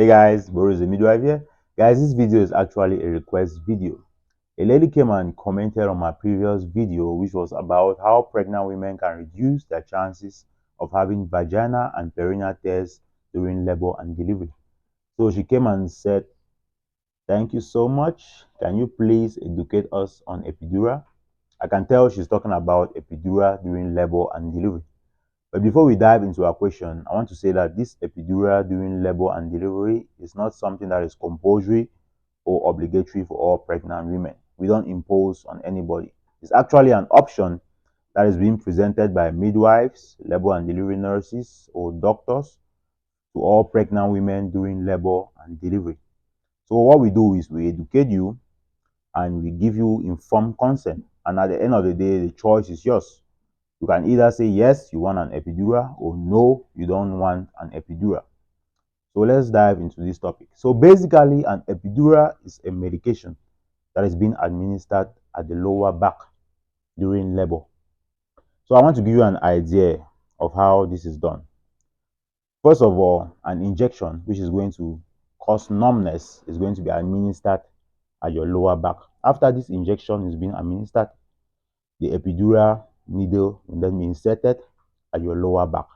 Hey guys, Boris the midwife here. Guys, this video is actually a request video. A lady came and commented on my previous video, which was about how pregnant women can reduce their chances of having vaginal and perineal tears during labor and delivery. So she came and said, "Thank you so much. Can you please educate us on epidural?" I can tell she's talking about epidural during labor and delivery. But before we dive into our question, I want to say that this epidural during labor and delivery is not something that is compulsory or obligatory for all pregnant women. We don't impose on anybody. It's actually an option that is being presented by midwives, labor and delivery nurses, or doctors to all pregnant women during labor and delivery. So what we do is we educate you and we give you informed consent. And at the end of the day, the choice is yours. You can either say yes, you want an epidural, or no, you don't want an epidural. So let's dive into this topic. So basically, an epidural is a medication that is being administered at the lower back during labor. So I want to give you an idea of how this is done. First of all, an injection, which is going to cause numbness, is going to be administered at your lower back. After this injection is being administered, the epidural needle will then be inserted at your lower back.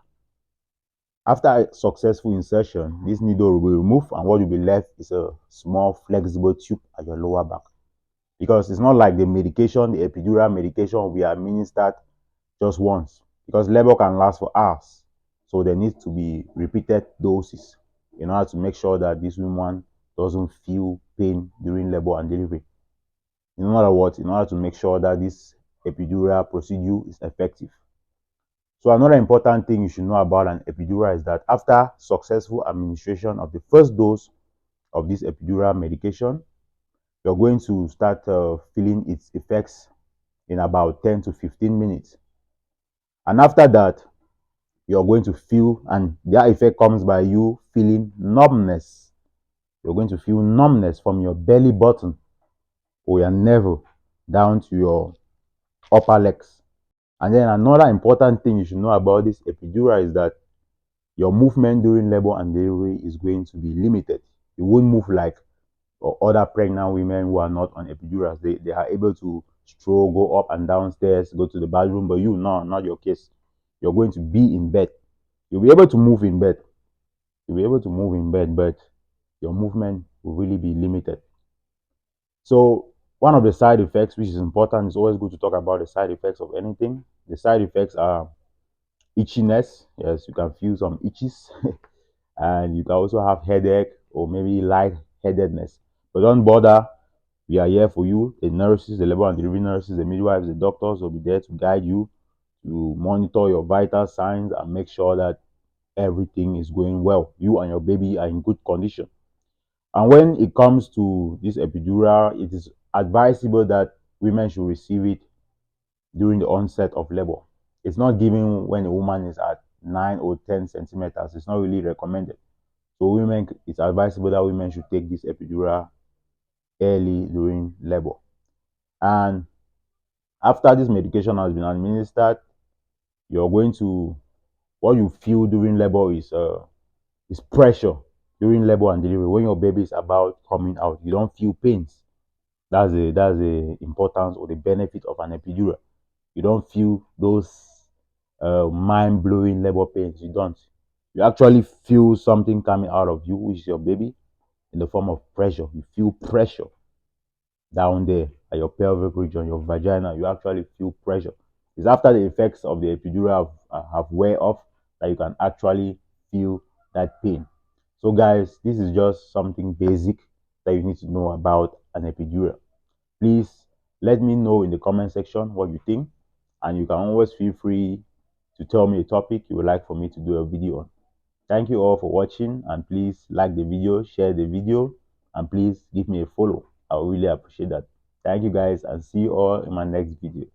After a successful insertion, this needle will be removed and what will be left is a small flexible tube at your lower back. Because it's not like the medication, the epidural medication will be administered just once. Because labor can last for hours. So there needs to be repeated doses in order to make sure that this woman doesn't feel pain during labor and delivery. In other words, in order to make sure that this epidural procedure is effective. So another important thing you should know about an epidural is that after successful administration of the first dose of this epidural medication, you're going to start feeling its effects in about 10 to 15 minutes. And after that, you're going to feel, and that effect comes by you feeling numbness. You're going to feel numbness from your belly button or your navel down to your upper legs. And then another important thing you should know about this epidural is that your movement during labor and delivery is going to be limited. You won't move like other pregnant women who are not on epidurals. They are able to stroll, go up and downstairs, go to the bathroom, but you, no, not your case. You're going to be in bed. You'll be able to move in bed. You'll be able to move in bed, but your movement will really be limited. So one of the side effects, which is important, it's always good to talk about the side effects of anything. The side effects are itchiness. Yes, you can feel some itches. And you can also have headache or maybe lightheadedness. But don't bother. We are here for you. The nurses, the labor and delivery nurses, the midwives, the doctors will be there to guide you, to monitor your vital signs and make sure that everything is going well. You and your baby are in good condition. And when it comes to this epidural, it is advisable that women should receive it during the onset of labor. It's not given when a woman is at 9 or 10 centimeters. It's not really recommended. So women, it's advisable that women should take this epidural early during labor. And after this medication has been administered, you're going to, what you feel during labor is pressure during labor and delivery. When your baby is about coming out, you don't feel pains. That's the importance or the benefit of an epidural. You don't feel those mind-blowing labor pains. You don't. You actually feel something coming out of you, which is your baby, in the form of pressure. You feel pressure down there at your pelvic region, your vagina. You actually feel pressure. It's after the effects of the epidural have wear off that you can actually feel that pain. So guys, this is just something basic that you need to know about an epidural. Please let me know in the comment section what you think, and you can always feel free to tell me a topic you would like for me to do a video on. Thank you all for watching, and please like the video, share the video, and please give me a follow. I would really appreciate that. Thank you guys, and see you all in my next video.